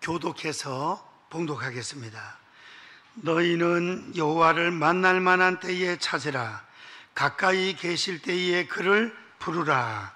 교독해서 봉독하겠습니다. 너희는 여호와를 만날 만한 때에 찾으라. 가까이 계실 때에 그를 부르라.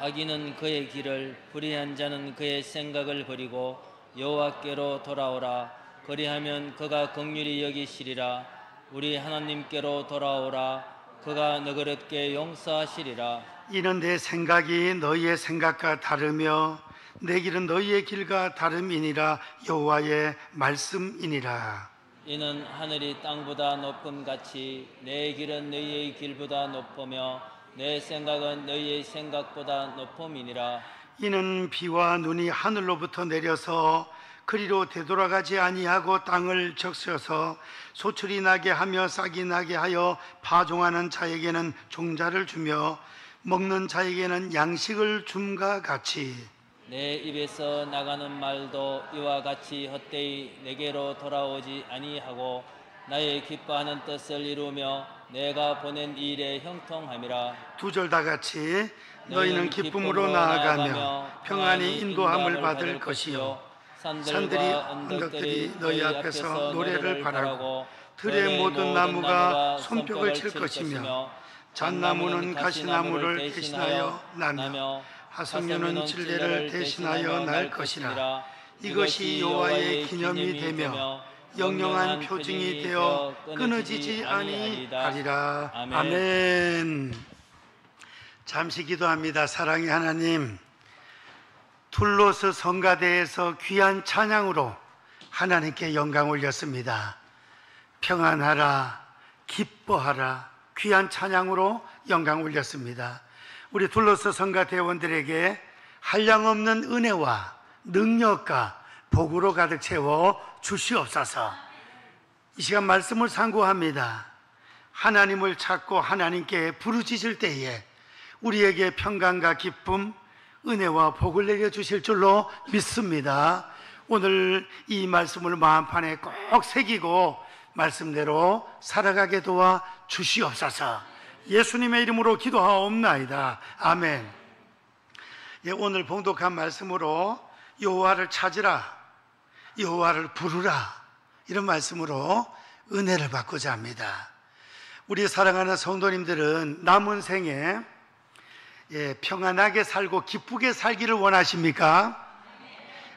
악인은 그의 길을, 불의한 자는 그의 생각을 버리고 여호와께로 돌아오라. 그리하면 그가 긍휼히 여기시리라. 우리 하나님께로 돌아오라. 그가 너그럽게 용서하시리라. 이는 내 생각이 너희의 생각과 다르며 내 길은 너희의 길과 다름이니라. 여호와의 말씀이니라. 이는 하늘이 땅보다 높음같이 내 길은 너희의 길보다 높으며 내 생각은 너희의 생각보다 높음이니라. 이는 비와 눈이 하늘로부터 내려서 그리로 되돌아가지 아니하고 땅을 적셔서 소출이 나게 하며 싹이 나게 하여 파종하는 자에게는 종자를 주며 먹는 자에게는 양식을 줌과 같이 내 입에서 나가는 말도 이와 같이 헛되이 내게로 돌아오지 아니하고 나의 기뻐하는 뜻을 이루며 내가 보낸 일에 형통함이라. 두 절 다 같이 너희는 기쁨으로 나아가며 평안히 인도함을 받을 것이요 산들이 언덕들이 너희 앞에서 노래를 바라고 들의 모든 나무가 손뼉을 칠 것이며 잣나무는 가시나무를 대신하여 나며 하석류는 진례를 대신하여 날 것이라. 이것이 여호와의 기념이 되며 영영한 표징이 되어 끊어지지 아니하리라. 아멘. 잠시 기도합니다. 사랑의 하나님, 툴로스 성가대에서 귀한 찬양으로 하나님께 영광 올렸습니다. 평안하라, 기뻐하라, 귀한 찬양으로 영광 올렸습니다. 우리 툴로스 성가대원들에게 한량없는 은혜와 능력과 복으로 가득 채워 주시옵소서. 이 시간 말씀을 상고합니다. 하나님을 찾고 하나님께 부르짖을 때에 우리에게 평강과 기쁨, 은혜와 복을 내려주실 줄로 믿습니다. 오늘 이 말씀을 마음판에 꼭 새기고 말씀대로 살아가게 도와 주시옵소서. 예수님의 이름으로 기도하옵나이다. 아멘. 오늘 봉독한 말씀으로 여호와를 찾으라, 여호와를 부르라, 이런 말씀으로 은혜를 받고자 합니다. 우리 사랑하는 성도님들은 남은 생에 평안하게 살고 기쁘게 살기를 원하십니까?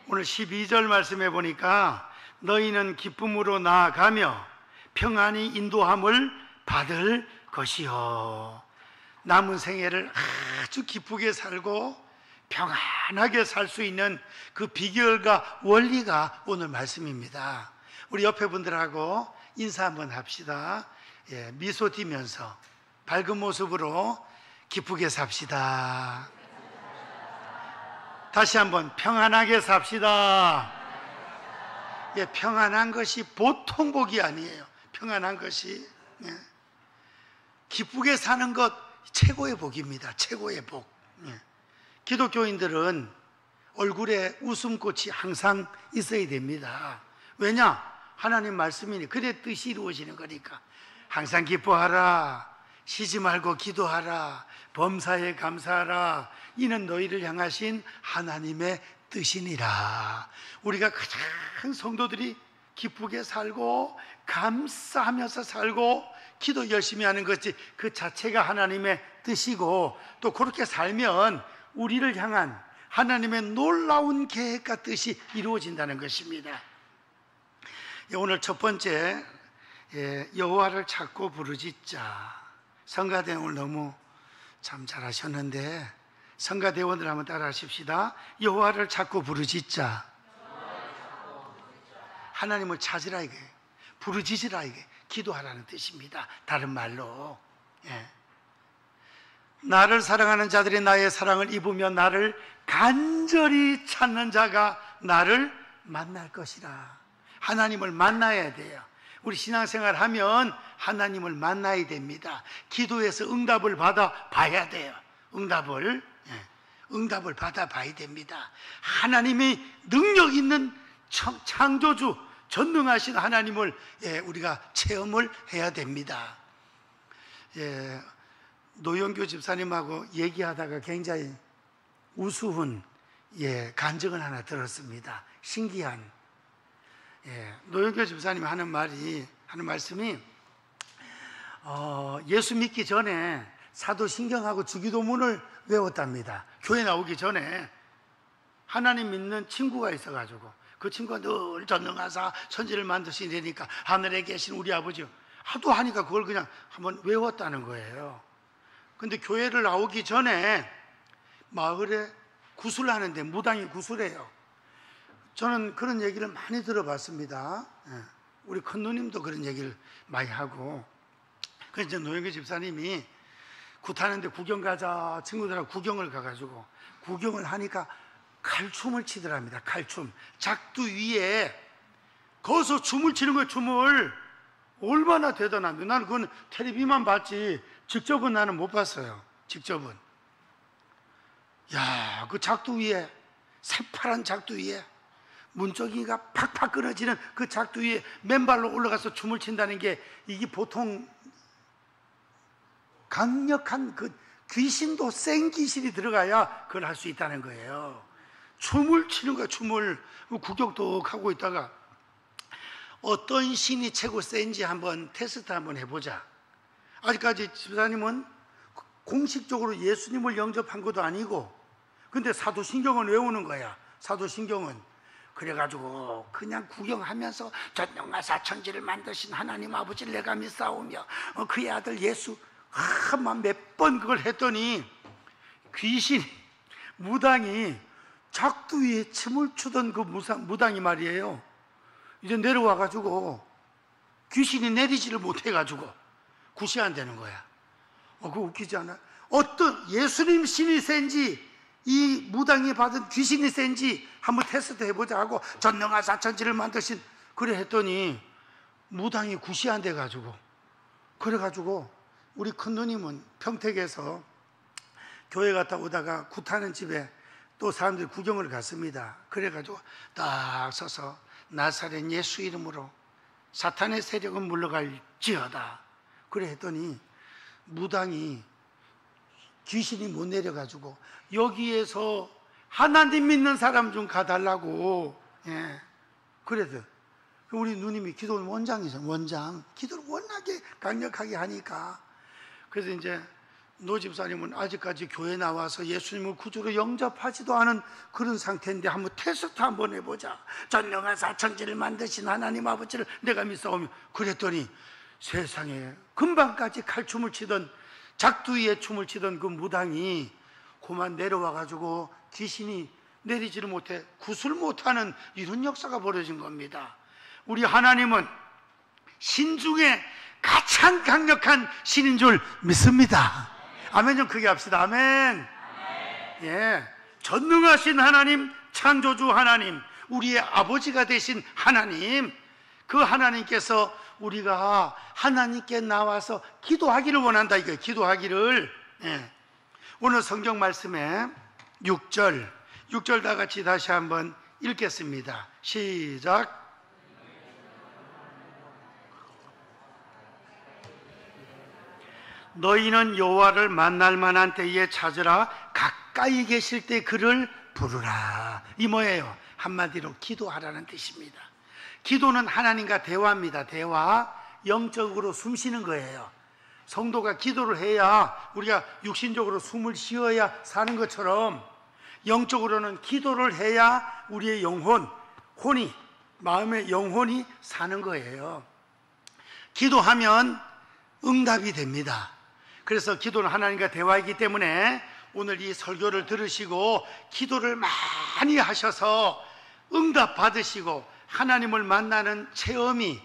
오늘 12절 말씀해 보니까 너희는 기쁨으로 나아가며 평안히 인도함을 받을 것이요. 남은 생애를 아주 기쁘게 살고 평안하게 살 수 있는 그 비결과 원리가 오늘 말씀입니다. 우리 옆에 분들하고 인사 한번 합시다. 미소 띠면서 밝은 모습으로 기쁘게 삽시다. 다시 한번 평안하게 삽시다. 평안한 것이 보통 복이 아니에요. 평안한 것이 기쁘게 사는 것 최고의 복입니다. 최고의 복. 기독교인들은 얼굴에 웃음꽃이 항상 있어야 됩니다. 왜냐? 하나님 말씀이니 그의 뜻이 이루어지는 거니까. 항상 기뻐하라, 쉬지 말고 기도하라, 범사에 감사하라, 이는 너희를 향하신 하나님의 뜻이니라. 우리가 가장 성도들이 기쁘게 살고 감사하면서 살고 기도 열심히 하는 것이 그 자체가 하나님의 뜻이고, 또 그렇게 살면 우리를 향한 하나님의 놀라운 계획과 뜻이 이루어진다는 것입니다. 오늘 첫 번째, 여호와를 찾고 부르짖자. 성가대원을 너무 참 잘하셨는데 성가대원들 한번 따라 하십시다. 여호와를 찾고 부르짖자. 하나님을 찾으라, 이게 부르짖으라, 이게 기도하라는 뜻입니다. 다른 말로 나를 사랑하는 자들이 나의 사랑을 입으며 나를 간절히 찾는 자가 나를 만날 것이라. 하나님을 만나야 돼요. 우리 신앙생활 하면 하나님을 만나야 됩니다. 기도해서 응답을 받아 봐야 돼요. 응답을 받아 봐야 됩니다. 하나님이 능력 있는 창조주, 전능하신 하나님을 우리가 체험을 해야 됩니다. 노영규 집사님하고 얘기하다가 굉장히 우스운 간증을 하나 들었습니다. 신기한. 노영교 집사님이 하는 말씀이 예수 믿기 전에 사도신경하고 주기도문을 외웠답니다. 교회 나오기 전에 하나님 믿는 친구가 있어가지고 그 친구가 늘 전능하사 천지를 만드시니까 하늘에 계신 우리 아버지 하도 하니까 그걸 그냥 한번 외웠다는 거예요. 근데 교회를 나오기 전에 마을에 구슬하는데 무당이 구슬해요. 저는 그런 얘기를 많이 들어봤습니다. 우리 큰 누님도 그런 얘기를 많이 하고. 그래서 이제 노영규 집사님이 굿하는데 구경 가자, 친구들하고 구경을 가가지고 구경을 하니까 칼춤을 치더랍니다. 칼춤. 작두 위에 거기서 춤을 치는 거예요. 춤을. 얼마나 대단한데. 나는 그건 텔레비만 봤지 직접은 나는 못 봤어요. 직접은. 야, 그 작두 위에, 새파란 작두 위에 문짝이가 팍팍 끊어지는 그 작두 위에 맨발로 올라가서 춤을 춘다는 게 이게 보통 강력한 그 귀신도 센 귀신이 들어가야 그걸 할 수 있다는 거예요. 춤을 추는 거야. 춤을. 구경도 하고 있다가 어떤 신이 최고 센지 한번 테스트 한번 해보자. 아직까지 집사님은 공식적으로 예수님을 영접한 것도 아니고 근데 사도신경은 외우는 거야. 사도신경은. 그래가지고 그냥 구경하면서 전능하사 천지를 만드신 하나님 아버지를 내가 믿사오며 그의 아들 예수 몇 번 그걸 했더니 귀신 무당이 작두 위에 춤을 추던 그 무당이 말이에요. 이제 내려와가지고 귀신이 내리지를 못해가지고 굿이 안 되는 거야. 그거 웃기지 않아? 어떤 예수님 신이 센지 이 무당이 받은 귀신이 센지 한번 테스트 해보자 하고 전능하사 천지를 만드신 그래 했더니 무당이 굿이 안 돼가지고 그래가지고 우리 큰 누님은 평택에서 교회 갔다 오다가 굿하는 집에 또 사람들이 구경을 갔습니다. 그래가지고 딱 서서 나사렛 예수 이름으로 사탄의 세력은 물러갈지어다. 그래 했더니 무당이 귀신이 못 내려가지고 여기에서 하나님 믿는 사람 좀 가달라고. 그래도 우리 누님이 기도는 원장이죠. 원장. 기도를 워낙에 강력하게 하니까. 그래서 이제 노 집사님은 아직까지 교회 나와서 예수님을 구주로 영접하지도 않은 그런 상태인데 한번 테스트 한번 해보자. 전능하사 천지를 만드신 하나님 아버지를 내가 믿사오며 그랬더니 세상에 금방까지 칼춤을 치던 작두 위에 춤을 치던 그 무당이 그만 내려와가지고 귀신이 내리지를 못해 굿을 못하는 이런 역사가 벌어진 겁니다. 우리 하나님은 신 중에 가장 강력한 신인 줄 믿습니다. 아멘 좀 크게 합시다. 아멘. 전능하신 하나님, 창조주 하나님, 우리의 아버지가 되신 하나님, 그 하나님께서 우리가 하나님께 나와서 기도하기를 원한다 이거예요. 기도하기를. 오늘 성경 말씀에 6절 다 같이 다시 한번 읽겠습니다. 시작. 너희는 여호와를 만날 만한 때에 찾으라. 가까이 계실 때 그를 부르라. 이 뭐예요? 한마디로 기도하라는 뜻입니다. 기도는 하나님과 대화입니다. 대화. 영적으로 숨 쉬는 거예요. 성도가 기도를 해야 우리가 육신적으로 숨을 쉬어야 사는 것처럼 영적으로는 기도를 해야 우리의 혼이, 마음의 영혼이 사는 거예요. 기도하면 응답이 됩니다. 그래서 기도는 하나님과 대화이기 때문에 오늘 이 설교를 들으시고 기도를 많이 하셔서 응답 받으시고 하나님을 만나는 체험을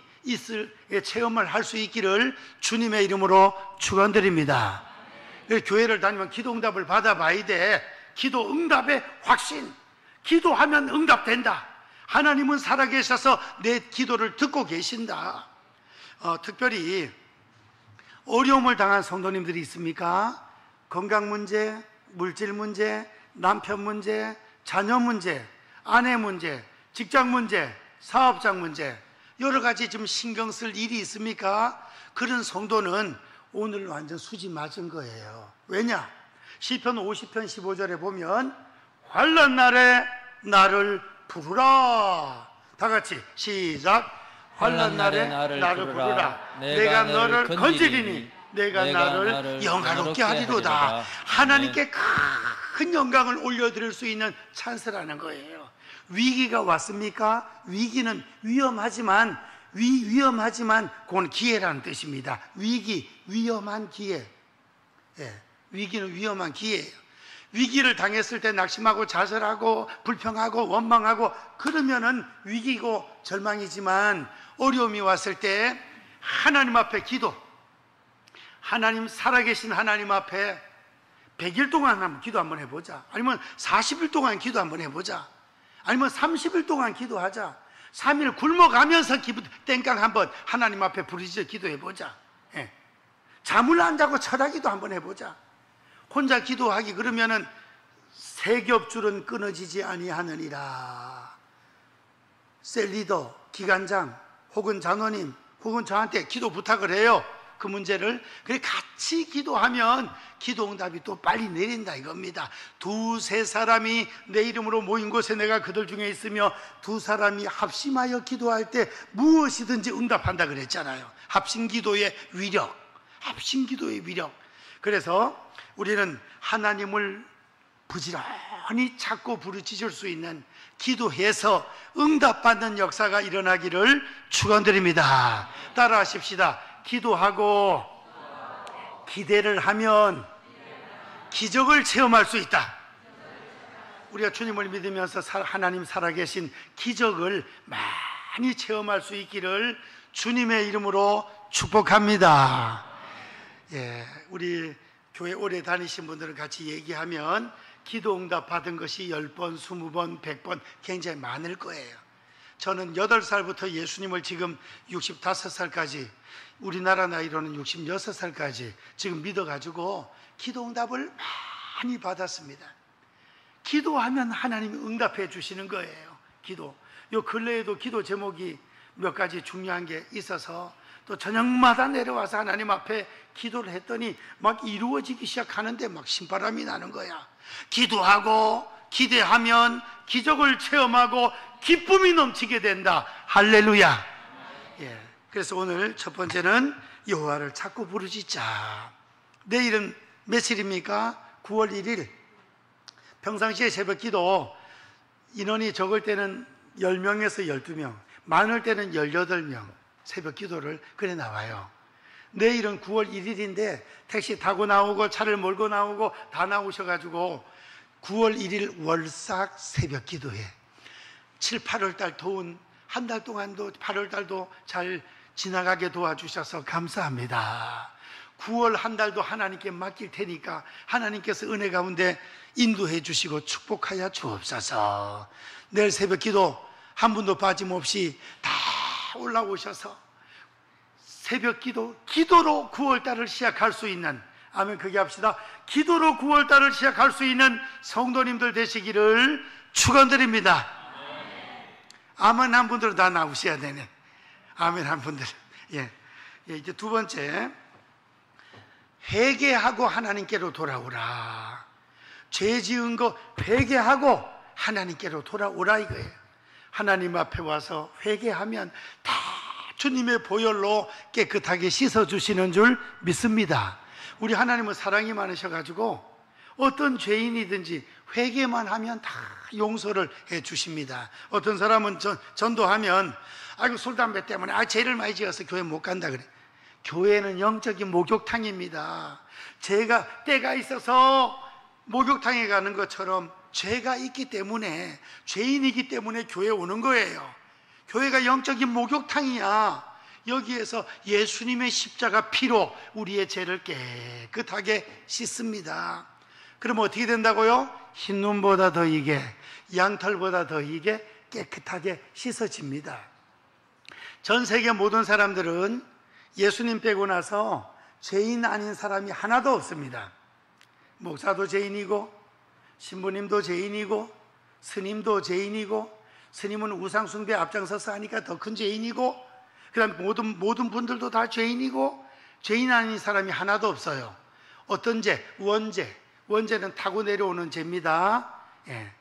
할 수 있기를 주님의 이름으로 축원드립니다. 교회를 다니면 기도 응답을 받아봐야 돼. 기도 응답의 확신. 기도하면 응답된다. 하나님은 살아계셔서 내 기도를 듣고 계신다. 특별히 어려움을 당한 성도님들이 있습니까? 건강 문제, 물질 문제, 남편 문제, 자녀 문제, 아내 문제, 직장 문제, 사업장 문제, 여러 가지 좀 신경 쓸 일이 있습니까? 그런 성도는 오늘 완전 수지 맞은 거예요. 왜냐? 시편 50편 15절에 보면 환난 날에 나를 부르라. 다 같이 시작. 환난 날에 나를 부르라. 내가 너를 건지리니 내가 나를 영화롭게 하리로다. 하나님께 큰 영광을 올려드릴 수 있는 찬스라는 거예요. 위기가 왔습니까? 위기는 위험하지만 그건 기회라는 뜻입니다. 위험한 기회. 예, 위기는 위험한 기회예요. 위기를 당했을 때 낙심하고 좌절하고 불평하고 원망하고 그러면은 위기고 절망이지만, 어려움이 왔을 때 하나님 앞에 기도, 하나님, 살아계신 하나님 앞에 100일 동안 한번 기도 한번 해보자. 아니면 40일 동안 기도 한번 해보자. 아니면 30일 동안 기도하자. 3일 굶어가면서 땡깡 한번 하나님 앞에 부르짖어 기도해보자. 예. 잠을 안 자고 철학기도 한번 해보자. 혼자 기도하기 그러면은 세겹줄은 끊어지지 아니하느니라. 셀리더, 기관장 혹은 장로님 혹은 저한테 기도 부탁을 해요. 그 문제를. 그래 같이 기도하면 기도응답이 또 빨리 내린다 이겁니다. 2-3사람이 내 이름으로 모인 곳에 내가 그들 중에 있으며 2사람이 합심하여 기도할 때 무엇이든지 응답한다 그랬잖아요. 합심기도의 위력, 합심기도의 위력. 그래서 우리는 하나님을 부지런히 찾고 부르짖을 수 있는, 기도해서 응답받는 역사가 일어나기를 축원드립니다. 따라하십시다. 기도하고 기대를 하면 기적을 체험할 수 있다. 우리가 주님을 믿으면서 하나님 살아계신 기적을 많이 체험할 수 있기를 주님의 이름으로 축복합니다. 예, 우리 교회 오래 다니신 분들은 같이 얘기하면 기도 응답 받은 것이 10번, 20번, 100번 굉장히 많을 거예요. 저는 8살부터 예수님을 지금 65살까지, 우리나라 나이로는 66살까지 지금 믿어가지고 기도 응답을 많이 받았습니다. 기도하면 하나님이 응답해 주시는 거예요. 기도. 요 근래에도 기도 제목이 몇 가지 중요한 게 있어서 또 저녁마다 내려와서 하나님 앞에 기도를 했더니 막 이루어지기 시작하는데 막 신바람이 나는 거야. 기도하고 기대하면 기적을 체험하고 기쁨이 넘치게 된다. 할렐루야. 예. 그래서 오늘 첫 번째는 여호와를 찾고 부르짖자. 내일은 며칠입니까? 9월 1일. 평상시에 새벽 기도 인원이 적을 때는 10명에서 12명, 많을 때는 18명 새벽 기도를 그래 나와요. 내일은 9월 1일인데 택시 타고 나오고 차를 몰고 나오고 다 나오셔가지고 9월 1일 월삭 새벽 기도회. 7, 8월 달 더운 한 달 동안도 8월 달도 잘 지나가게 도와주셔서 감사합니다. 9월 한 달도 하나님께 맡길 테니까 하나님께서 은혜 가운데 인도해 주시고 축복하여 주옵소서. 내일 새벽 기도 한 분도 빠짐없이 다 올라오셔서 새벽 기도로 9월 달을 시작할 수 있는, 아멘, 그게 합시다. 기도로 9월 달을 시작할 수 있는 성도님들 되시기를 축원드립니다. 아멘 한 분들은 다 나오셔야 되네. 아멘 한 분들. 예. 이제 두 번째, 회개하고 하나님께로 돌아오라. 죄 지은 거 회개하고 하나님께로 돌아오라 이거예요. 하나님 앞에 와서 회개하면 다 주님의 보혈로 깨끗하게 씻어주시는 줄 믿습니다. 우리 하나님은 사랑이 많으셔가지고 어떤 죄인이든지 회개만 하면 다 용서를 해 주십니다. 어떤 사람은 전도하면 아이고 술 담배 때문에 죄를 많이 지어서 교회 못 간다 그래. 교회는 영적인 목욕탕입니다. 죄가 때가 있어서 목욕탕에 가는 것처럼 죄가 있기 때문에, 죄인이기 때문에 교회에 오는 거예요. 교회가 영적인 목욕탕이야. 여기에서 예수님의 십자가 피로 우리의 죄를 깨끗하게 씻습니다. 그럼 어떻게 된다고요? 흰눈보다 더 이게, 양털보다 더 이게 깨끗하게 씻어집니다. 전 세계 모든 사람들은 예수님 빼고 나서 죄인 아닌 사람이 하나도 없습니다. 목사도 죄인이고, 신부님도 죄인이고, 스님도 죄인이고, 스님은 우상숭배 앞장서서 하니까 더 큰 죄인이고, 그 다음 모든 분들도 다 죄인이고, 죄인 아닌 사람이 하나도 없어요. 어떤 죄? 원죄는 타고 내려오는 죄입니다. 예.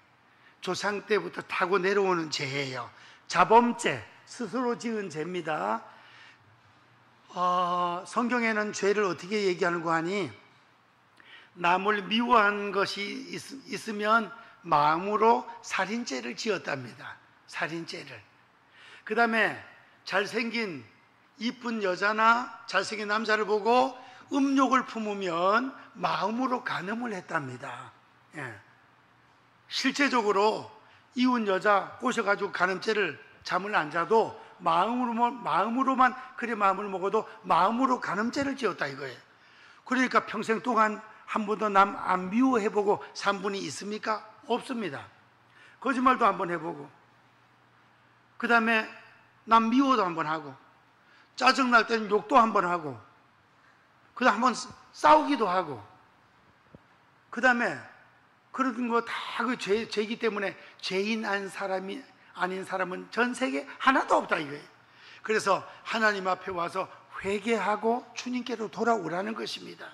조상 때부터 타고 내려오는 죄예요. 자범죄, 스스로 지은 죄입니다. 성경에는 죄를 어떻게 얘기하는고 하니, 남을 미워한 것이 있으면 마음으로 살인죄를 지었답니다. 살인죄를. 그 다음에 잘생긴 이쁜 여자나 잘생긴 남자를 보고 음욕을 품으면 마음으로 간음을 했답니다. 예. 실제적으로 이혼 여자 꼬셔가지고 간음죄를 잠을 안 자도 마음으로만 그래 마음을 먹어도 마음으로 간음죄를 지었다 이거예요. 그러니까 평생 동안 한 번도 남 안 미워해보고 산 분이 있습니까? 없습니다. 거짓말도 한번 해보고, 그 다음에 남 미워도 한번 하고, 짜증날 때는 욕도 한번 하고, 그 다음에 한번 싸우기도 하고, 그 다음에 그런 거 다 그 죄이기 때문에 죄인 아닌 사람은 전 세계 하나도 없다 이거예요. 그래서 하나님 앞에 와서 회개하고 주님께로 돌아오라는 것입니다.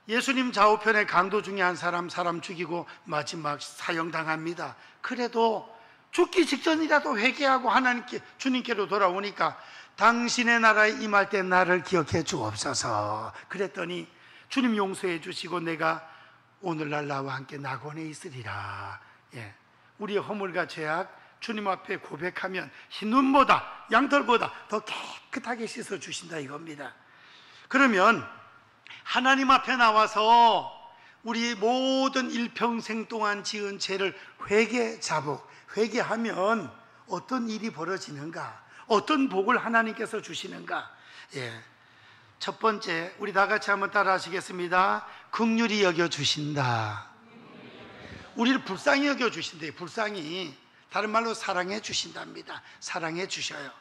예수님 좌우편에 강도 중에 한 사람 죽이고 마지막 사형당합니다. 그래도 죽기 직전이라도 회개하고 하나님께 주님께로 돌아오니까 당신의 나라에 임할 때 나를 기억해 주옵소서 그랬더니 주님 용서해 주시고 내가 오늘날 나와 함께 낙원에 있으리라. 예. 우리의 허물과 죄악 주님 앞에 고백하면 흰눈보다 양털보다 더 깨끗하게 씻어 주신다 이겁니다. 그러면 하나님 앞에 나와서 우리 모든 일평생 동안 지은 죄를 회개하면 어떤 일이 벌어지는가, 어떤 복을 하나님께서 주시는가. 예. 첫 번째, 우리 다 같이 한번 따라 하시겠습니다. 긍휼히 여겨 주신다. 우리를 불쌍히 여겨 주신대요. 불쌍히, 다른 말로 사랑해 주신답니다. 사랑해 주셔요.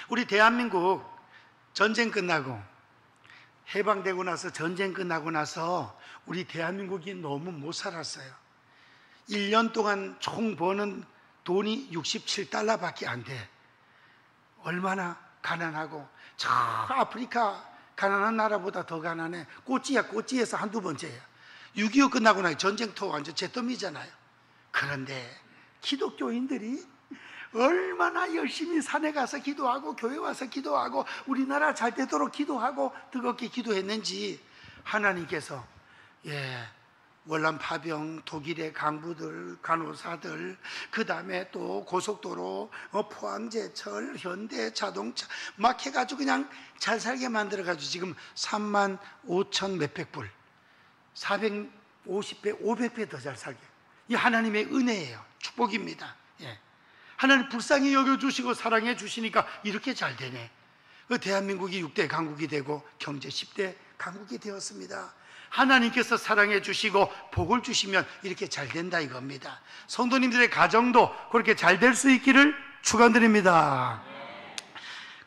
우리 대한민국 전쟁 끝나고 해방되고 나서, 전쟁 끝나고 나서 우리 대한민국이 너무 못 살았어요. 1년 동안 총 버는 돈이 67달러밖에 안 돼. 얼마나 가난하고, 저 아프리카 가난한 나라보다 더 가난해. 꼬치에서 한두 번째야. 6.25 끝나고 나서 전쟁터 완전 잿더미잖아요. 그런데 기독교인들이 얼마나 열심히 산에 가서 기도하고 교회 와서 기도하고 우리나라 잘 되도록 기도하고 뜨겁게 기도했는지 하나님께서 월남 파병, 독일의 강부들, 간호사들, 그 다음에 또 고속도로, 포항제철, 현대자동차 막 해가지고 그냥 잘 살게 만들어가지고 지금 3만 5천 몇백 불, 450배, 500배 더 잘 살게. 이 하나님의 은혜예요. 축복입니다. 예. 하나님 불쌍히 여겨주시고 사랑해 주시니까 이렇게 잘 되네. 대한민국이 6대 강국이 되고 경제 10대 강국이 되었습니다. 하나님께서 사랑해 주시고 복을 주시면 이렇게 잘 된다 이겁니다. 성도님들의 가정도 그렇게 잘 될 수 있기를 축원드립니다.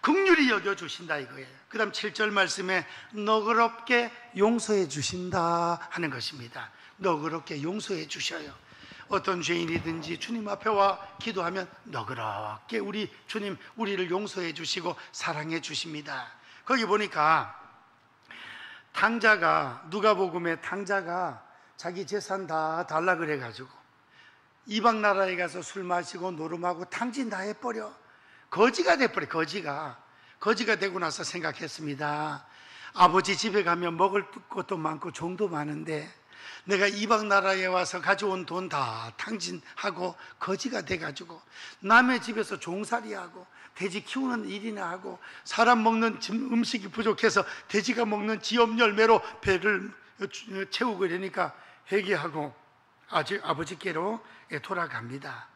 긍휼히 여겨 주신다 이거예요. 그 다음 7절 말씀에 너그럽게 용서해 주신다 하는 것입니다. 너그럽게 용서해 주셔요. 어떤 죄인이든지 주님 앞에 와 기도하면 너그럽게 우리 주님 우리를 용서해 주시고 사랑해 주십니다. 거기 보니까 탕자가, 누가복음에 탕자가 자기 재산 다 달라 그래가지고 이방 나라에 가서 술 마시고 노름하고 탕진 다 해버려. 거지가 돼버려. 거지가 되고 나서 생각했습니다. 아버지 집에 가면 먹을 것도 많고 종도 많은데 내가 이방 나라에 와서 가져온 돈 다 탕진하고 거지가 돼가지고 남의 집에서 종살이하고 돼지 키우는 일이나 하고 사람 먹는 음식이 부족해서 돼지가 먹는 지엽 열매로 배를 채우고 이러니까 회개하고 아버지께로 돌아갑니다.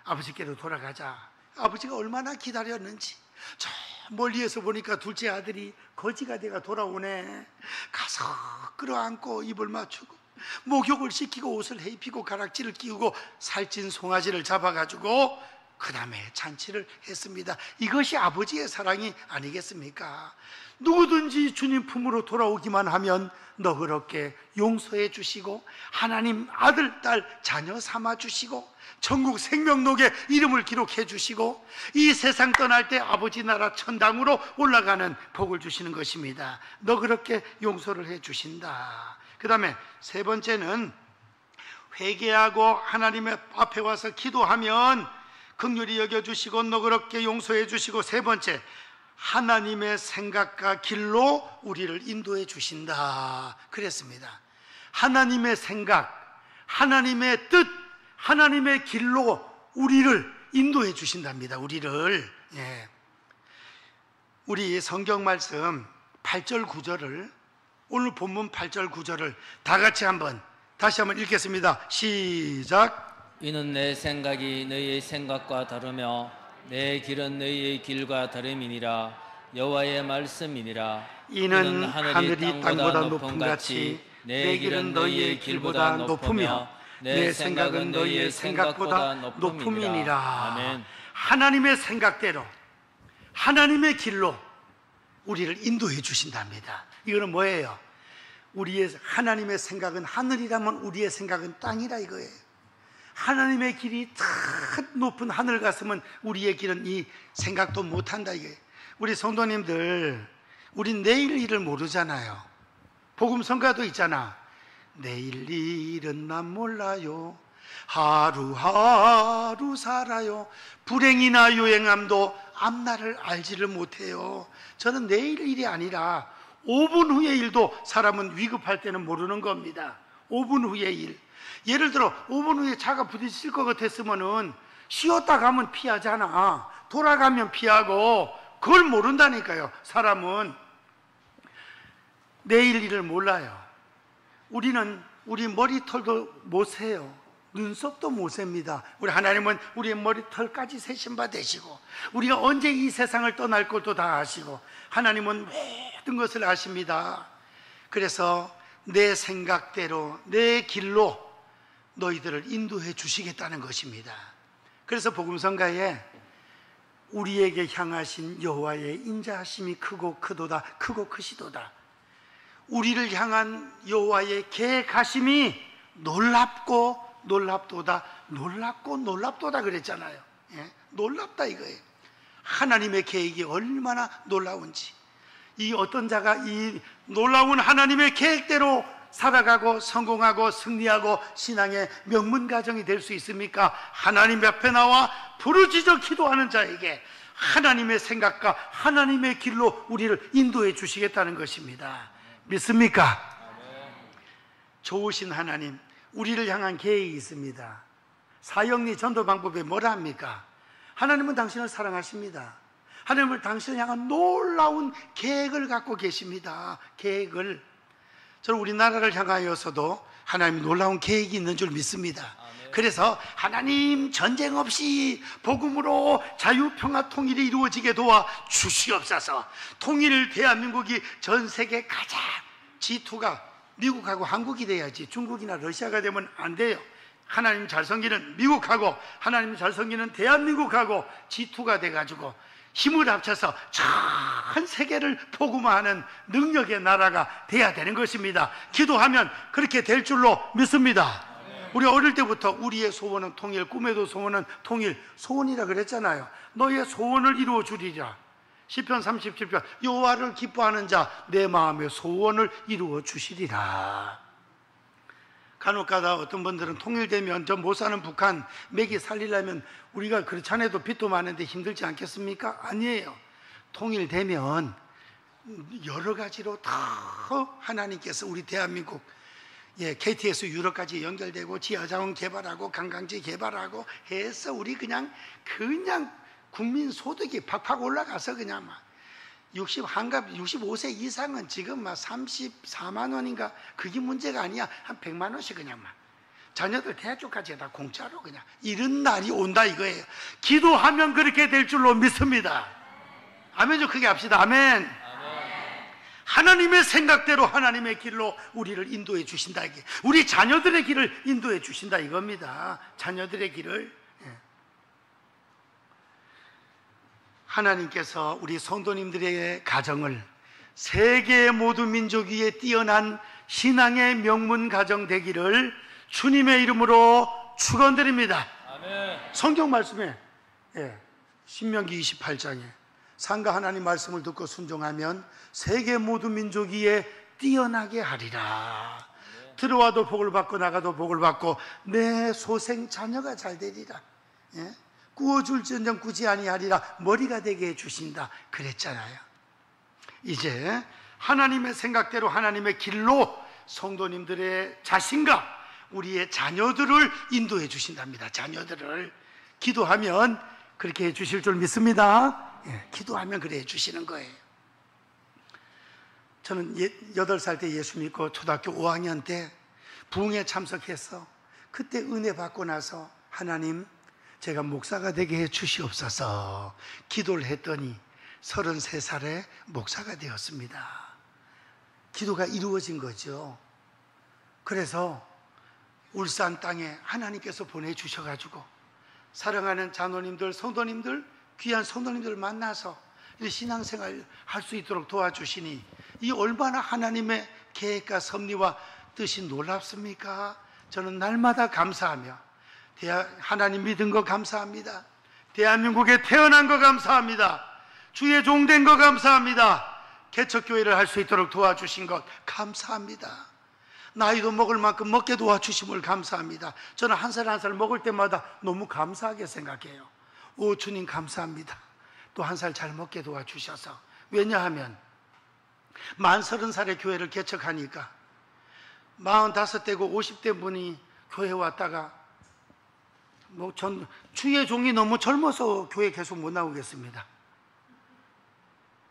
아버지께로 돌아가자. 아버지가 얼마나 기다렸는지 저 멀리에서 보니까 둘째 아들이 거지가 돼가 돌아오네. 가서 끌어안고 입을 맞추고 목욕을 시키고 옷을 입히고 가락지를 끼우고 살찐 송아지를 잡아가지고 그 다음에 잔치를 했습니다. 이것이 아버지의 사랑이 아니겠습니까? 누구든지 주님 품으로 돌아오기만 하면 너그럽게 용서해 주시고 하나님 아들, 딸, 자녀 삼아 주시고 천국 생명록에 이름을 기록해 주시고 이 세상 떠날 때 아버지 나라 천당으로 올라가는 복을 주시는 것입니다. 너그럽게 용서를 해 주신다. 그 다음에 세 번째는 회개하고 하나님의 앞에 와서 기도하면 긍휼히 여겨주시고 너그럽게 용서해 주시고, 세 번째, 하나님의 생각과 길로 우리를 인도해 주신다 그랬습니다. 하나님의 생각, 하나님의 뜻, 하나님의 길로 우리를 인도해 주신답니다. 우리를. 예. 우리 성경 말씀 8절 9절을, 오늘 본문 8절 9절을 다 같이 다시 한번 읽겠습니다. 시작. 이는 내 생각이 너희의 생각과 다르며 내 길은 너희의 길과 다름이니라. 여호와의 말씀이니라. 이는 하늘이 땅보다 높음 같이 내 길은 너희의 길보다 높으며 내 생각은 너희의 생각보다 높음이니라. 아멘. 하나님의 생각대로, 하나님의 길로 우리를 인도해 주신답니다. 이거는 뭐예요? 우리의 하나님의 생각은 하늘이라면 우리의 생각은 땅이라 이거예요. 하나님의 길이 참 높은 하늘 갔으면 우리의 길은 이 생각도 못한다 이거예요. 우리 성도님들, 우리 내일 일을 모르잖아요. 복음 성가도 있잖아. 내일 일은 난 몰라요. 하루하루 살아요. 불행이나 요행함도 앞날을 알지를 못해요. 저는 내일 일이 아니라 5분 후의 일도 사람은 위급할 때는 모르는 겁니다. 5분 후의 일. 예를 들어 5분 후에 차가 부딪힐 것 같았으면은 쉬었다 가면 피하잖아. 돌아가면 피하고. 그걸 모른다니까요. 사람은 내일 일을 몰라요. 우리는 우리 머리털도 못 세요. 눈썹도 못 셉니다. 우리 하나님은 우리의 머리털까지 세신 바 되시고, 우리가 언제 이 세상을 떠날 것도 다 아시고, 하나님은 모든 것을 아십니다. 그래서 내 생각대로 내 길로 너희들을 인도해 주시겠다는 것입니다. 그래서 복음성가에 우리에게 향하신 여호와의 인자하심이 크고 크도다, 크고 크시도다. 우리를 향한 여호와의 계획하심이 놀랍고 놀랍도다, 놀랍고 놀랍도다 그랬잖아요. 예? 놀랍다 이거예요. 하나님의 계획이 얼마나 놀라운지. 이 어떤 자가 이 놀라운 하나님의 계획대로 살아가고 성공하고 승리하고 신앙의 명문 가정이 될 수 있습니까? 하나님 앞에 나와 부르짖어 기도하는 자에게 하나님의 생각과 하나님의 길로 우리를 인도해 주시겠다는 것입니다. 믿습니까? 좋으신 하나님, 우리를 향한 계획이 있습니다. 사형리 전도 방법에 뭐라 합니까? 하나님은 당신을 사랑하십니다. 하나님은 당신을 향한 놀라운 계획을 갖고 계십니다. 계획을. 저는 우리나라를 향하여서도 하나님 놀라운 계획이 있는 줄 믿습니다. 그래서 하나님 전쟁 없이 복음으로 자유평화 통일이 이루어지게 도와 주시옵소서. 통일 대한민국이 전 세계 가장 G2가 미국하고 한국이 돼야지 중국이나 러시아가 되면 안 돼요. 하나님 잘 섬기는 미국하고 하나님 잘 섬기는 대한민국하고 G2가 돼가지고 힘을 합쳐서 전 세계를 복음화하는 능력의 나라가 돼야 되는 것입니다. 기도하면 그렇게 될 줄로 믿습니다. 우리 어릴 때부터 우리의 소원은 통일, 꿈에도 소원은 통일, 소원이라 그랬잖아요. 너의 소원을 이루어 주리라. 시편 37편, 여호와를 기뻐하는 자 내 마음의 소원을 이루어 주시리라. 간혹가다 어떤 분들은 통일되면 저 못 사는 북한 먹이 살리려면 우리가 그렇지 않아도 빚도 많은데 힘들지 않겠습니까? 아니에요. 통일되면 여러 가지로 다 하나님께서 우리 대한민국 KTX 유럽까지 연결되고 지하자원 개발하고 관광지 개발하고 해서 우리 그냥 국민 소득이 팍팍 올라가서 그냥 막 한갑 65세 이상은 지금 막 34만 원인가 그게 문제가 아니야. 한 100만 원씩 그냥 막 자녀들 대학교까지 다 공짜로 그냥 이런 날이 온다 이거예요. 기도하면 그렇게 될 줄로 믿습니다. 아멘. 좀 크게 합시다. 아멘. 하나님의 생각대로 하나님의 길로 우리를 인도해 주신다 이게. 우리 자녀들의 길을 인도해 주신다 이겁니다. 자녀들의 길을. 하나님께서 우리 성도님들의 가정을 세계 모든 민족 위에 뛰어난 신앙의 명문 가정 되기를 주님의 이름으로 축원드립니다. 아멘. 성경 말씀에 신명기 28장에 상가 하나님 말씀을 듣고 순종하면 세계 모든 민족 위에 뛰어나게 하리라. 들어와도 복을 받고 나가도 복을 받고 내 소생 자녀가 잘 되리라. 예? 구워줄지언정 구지 아니하리라. 머리가 되게 해주신다 그랬잖아요. 이제 하나님의 생각대로 하나님의 길로 성도님들의 자신과 우리의 자녀들을 인도해 주신답니다. 자녀들을 기도하면 그렇게 해 주실 줄 믿습니다. 예, 기도하면 그래 해 주시는 거예요. 저는 8살 때 예수 믿고 초등학교 5학년 때 부흥에 참석해서 그때 은혜 받고 나서 하나님 제가 목사가 되게 해 주시옵소서 기도를 했더니 33살에 목사가 되었습니다. 기도가 이루어진 거죠. 그래서 울산 땅에 하나님께서 보내주셔가지고 사랑하는 자노님들, 성도님들, 귀한 성도님들을 만나서 신앙생활 할 수 있도록 도와주시니 이 얼마나 하나님의 계획과 섭리와 뜻이 놀랍습니까? 저는 날마다 감사하며 하나님 믿은 거 감사합니다. 대한민국에 태어난 거 감사합니다. 주의 종된 거 감사합니다. 개척교회를 할 수 있도록 도와주신 것 감사합니다. 나이도 먹을 만큼 먹게 도와주심을 감사합니다. 저는 한 살 한 살 먹을 때마다 너무 감사하게 생각해요. 오 주님 감사합니다. 또 한 살 잘 먹게 도와주셔서. 왜냐하면 만 30살에 교회를 개척하니까 45대고 50대 분이 교회 왔다가 전 주의 종이 너무 젊어서 교회 계속 못 나오겠습니다.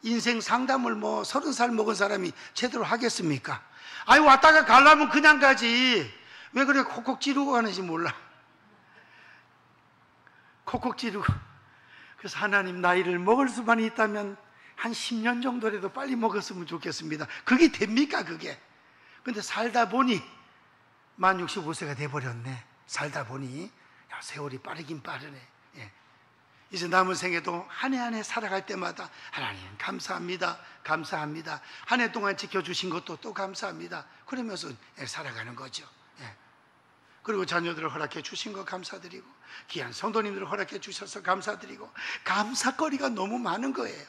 인생 상담을 30살 먹은 사람이 제대로 하겠습니까? 아니 왔다가 가려면 그냥 가지 왜 그래 콕콕 찌르고 가는지 몰라. 콕콕 찌르고. 그래서 하나님 나이를 먹을 수만 있다면 한 10년 정도라도 빨리 먹었으면 좋겠습니다. 그게 됩니까 그게? 근데 살다 보니 만 65세가 돼버렸네. 살다 보니 야, 세월이 빠르긴 빠르네. 예. 이제 남은 생에도 한 해 한 해 살아갈 때마다 하나님 감사합니다. 감사합니다. 한 해 동안 지켜주신 것도 또 감사합니다. 그러면서 살아가는 거죠. 예. 그리고 자녀들을 허락해 주신 거 감사드리고 귀한 성도님들을 허락해 주셔서 감사드리고 감사거리가 너무 많은 거예요.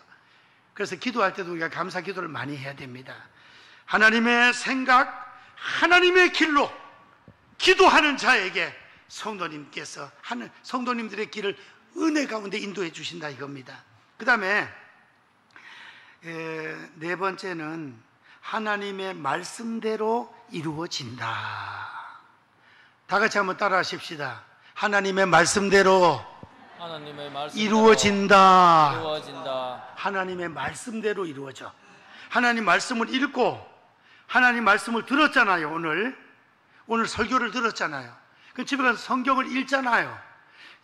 그래서 기도할 때도 우리가 감사 기도를 많이 해야 됩니다. 하나님의 생각, 하나님의 길로 기도하는 자에게 성도님께서 하는 성도님들의 길을 은혜 가운데 인도해 주신다 이겁니다. 그 다음에 네 번째는 하나님의 말씀대로 이루어진다. 다 같이 한번 따라 하십시다. 하나님의 말씀대로 이루어진다. 하나님의 말씀대로 이루어져. 하나님 말씀을 읽고 하나님 말씀을 들었잖아요. 오늘 설교를 들었잖아요. 그 집에 가서 성경을 읽잖아요.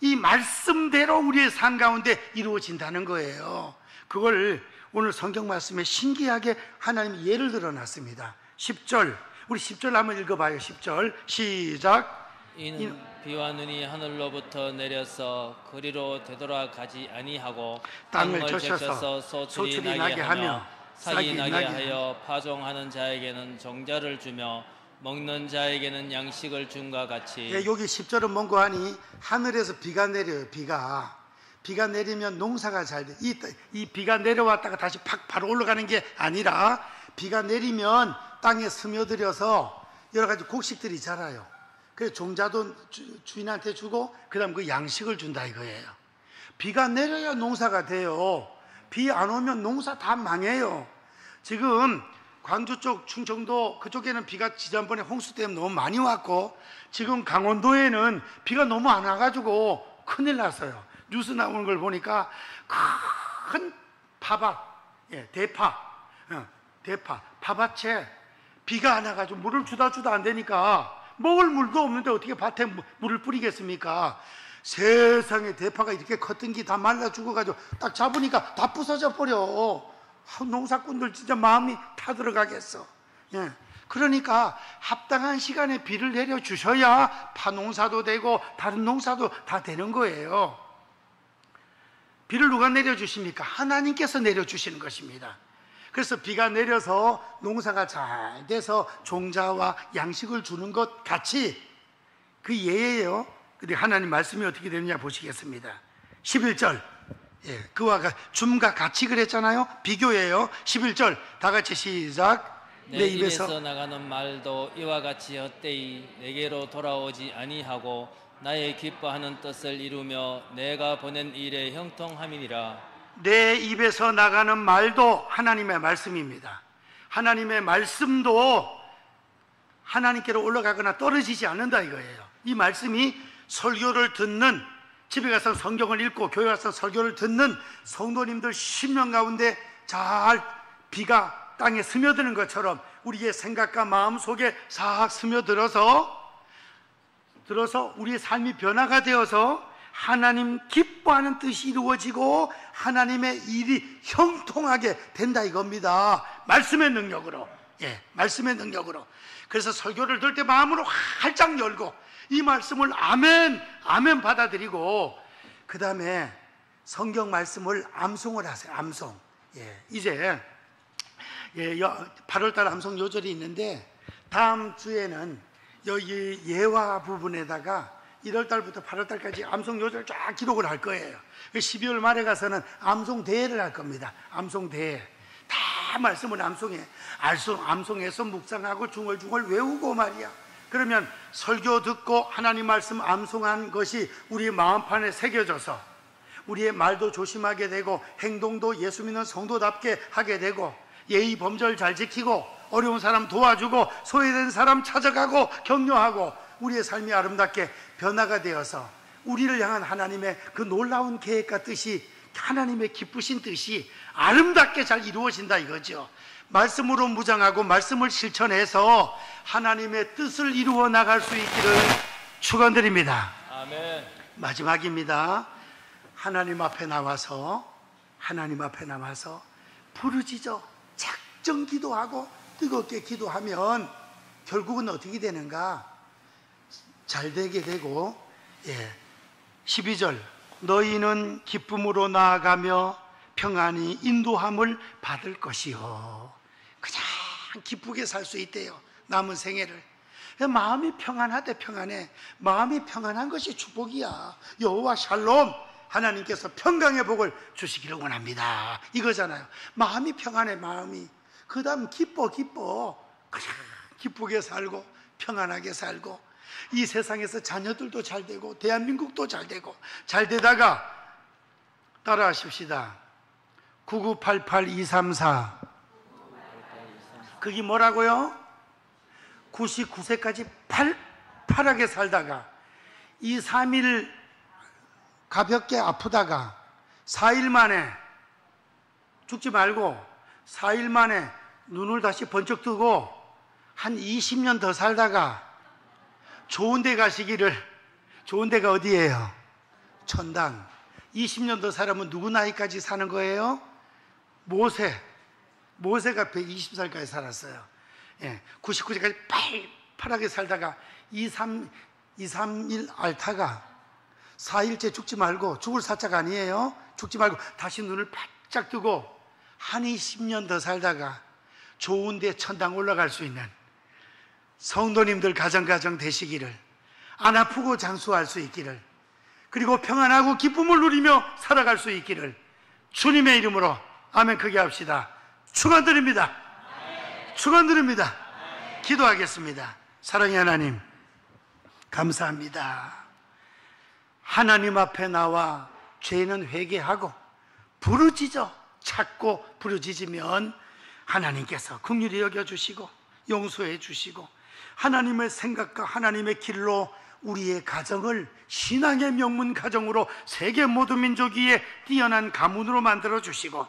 이 말씀대로 우리의 삶 가운데 이루어진다는 거예요. 그걸 오늘 성경 말씀에 신기하게 하나님이 예를 들어놨습니다. 10절 우리 10절 한번 읽어봐요. 10절 시작. 이는 비와 눈이 하늘로부터 내려서 그리로 되돌아가지 아니하고 땅을 적셔서 소출이 나게 하며 싹이 나게 하여 파종하는 자에게는 종자를 주며 먹는 자에게는 양식을 준과 같이. 예, 여기 10절은 뭔고 하니 하늘에서 비가 내려요. 비가 내리면 농사가 잘 돼. 이 비가 내려왔다가 다시 팍 바로 올라가는 게 아니라 비가 내리면 땅에 스며들어서 여러 가지 곡식들이 자라요. 그래서 종자도 주인한테 주고 그 다음 그 양식을 준다 이거예요. 비가 내려야 농사가 돼요. 비 안 오면 농사 다 망해요. 지금 광주 쪽, 충청도 그쪽에는 비가 지난번에 홍수 때문에 너무 많이 왔고 지금 강원도에는 비가 너무 안 와가지고 큰일 났어요. 뉴스 나오는 걸 보니까 큰 파밭, 대파, 파밭에 비가 안 와가지고 물을 주다 안 되니까 먹을 물도 없는데 어떻게 밭에 물을 뿌리겠습니까? 세상에 대파가 이렇게 컸던 게 다 말라 죽어가지고 딱 잡으니까 다 부서져 버려. 농사꾼들 진짜 마음이 타들어가겠어. 예. 그러니까 합당한 시간에 비를 내려주셔야 파농사도 되고 다른 농사도 다 되는 거예요. 비를 누가 내려주십니까? 하나님께서 내려주시는 것입니다. 그래서 비가 내려서 농사가 잘 돼서 종자와 양식을 주는 것 같이 그 예예요. 근데 하나님 말씀이 어떻게 되느냐 보시겠습니다. 11절 그와 줌과 같이 그랬잖아요. 비교예요. 11절 다 같이 시작. 내 입에서 나가는 말도 이와 같이 헛되이 내게로 돌아오지 아니하고 나의 기뻐하는 뜻을 이루며 내가 보낸 일에 형통함이니라. 내 입에서 나가는 말도 하나님의 말씀입니다. 하나님의 말씀도 하나님께로 올라가거나 떨어지지 않는다 이거예요. 이 말씀이 설교를 듣는, 집에 가서 성경을 읽고 교회 가서 설교를 듣는 성도님들 심령 가운데 잘 비가 땅에 스며드는 것처럼 우리의 생각과 마음 속에 싹 스며들어서 우리의 삶이 변화가 되어서 하나님 기뻐하는 뜻이 이루어지고 하나님의 일이 형통하게 된다 이겁니다. 말씀의 능력으로. 말씀의 능력으로. 그래서 설교를 들을 때 마음으로 활짝 열고 이 말씀을 아멘 받아들이고 그 다음에 성경 말씀을 암송을 하세요. 암송. 이제 8월달 암송 요절이 있는데 다음 주에는 여기 예화 부분에다가 1월달부터 8월달까지 암송 요절 쫙 기록을 할 거예요. 12월 말에 가서는 암송 대회를 할 겁니다. 암송 대회. 다 말씀을 암송해서 묵상하고 중얼중얼 외우고 말이야. 그러면 설교 듣고 하나님 말씀 암송한 것이 우리 마음판에 새겨져서 우리의 말도 조심하게 되고 행동도 예수 믿는 성도답게 하게 되고 예의 범절 잘 지키고 어려운 사람 도와주고 소외된 사람 찾아가고 격려하고 우리의 삶이 아름답게 변화가 되어서 우리를 향한 하나님의 그 놀라운 계획과 뜻이, 하나님의 기쁘신 뜻이 아름답게 잘 이루어진다 이거죠. 말씀으로 무장하고 말씀을 실천해서 하나님의 뜻을 이루어 나갈 수 있기를 축원드립니다. 아멘. 마지막입니다. 하나님 앞에 나와서 부르짖어 작정 기도하고 뜨겁게 기도하면 결국은 어떻게 되는가? 잘 되게 되고 12절 너희는 기쁨으로 나아가며 평안히 인도함을 받을 것이요. 그냥 기쁘게 살 수 있대요. 남은 생애를. 마음이 평안하대. 평안해. 마음이 평안한 것이 축복이야. 여호와 샬롬, 하나님께서 평강의 복을 주시기를 원합니다 이거잖아요. 마음이 평안해. 마음이. 그 다음 기뻐. 그냥 기쁘게 살고 평안하게 살고 이 세상에서 자녀들도 잘 되고 대한민국도 잘 되고 잘 되다가 따라하십시다. 9988234 그게 뭐라고요? 99세까지 팔팔하게 살다가 2, 3일 가볍게 아프다가 4일 만에 죽지 말고 4일 만에 눈을 다시 번쩍 뜨고 한 20년 더 살다가 좋은 데 가시기를. 좋은 데가 어디예요? 천당. 20년 더 살면 누구 나이까지 사는 거예요? 모세가 120살까지 살았어요. 99세까지 팔팔하게 살다가 2, 3일 앓다가 4일째 죽지 말고, 죽을 사자가 아니에요. 죽지 말고 다시 눈을 바짝 뜨고 한 20년 더 살다가 좋은 데 천당 올라갈 수 있는 성도님들 가정 되시기를, 안 아프고 장수할 수 있기를, 그리고 평안하고 기쁨을 누리며 살아갈 수 있기를 주님의 이름으로 아멘 크게 합시다. 축원드립니다. 축원드립니다. 기도하겠습니다. 사랑의 하나님, 감사합니다. 하나님 앞에 나와 죄는 회개하고 부르짖어 찾고 부르짖으면 하나님께서 긍휼히 여겨주시고 용서해 주시고 하나님의 생각과 하나님의 길로 우리의 가정을 신앙의 명문 가정으로 세계 모든 민족 위에 뛰어난 가문으로 만들어 주시고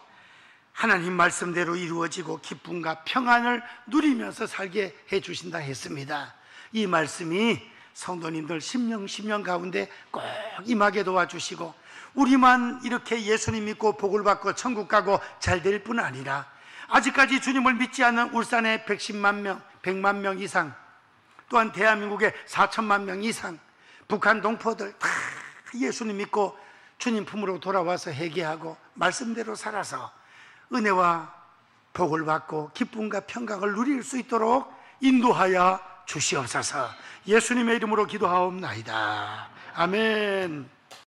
하나님 말씀대로 이루어지고 기쁨과 평안을 누리면서 살게 해 주신다 했습니다. 이 말씀이 성도님들 심령 가운데 꼭 임하게 도와주시고 우리만 이렇게 예수님 믿고 복을 받고 천국 가고 잘 될 뿐 아니라 아직까지 주님을 믿지 않는 울산의 110만 명, 100만 명 이상, 또한 대한민국의 4천만 명 이상, 북한 동포들 다 예수님 믿고 주님 품으로 돌아와서 회개하고 말씀대로 살아서 은혜와 복을 받고 기쁨과 평강을 누릴 수 있도록 인도하여 주시옵소서. 예수님의 이름으로 기도하옵나이다. 아멘.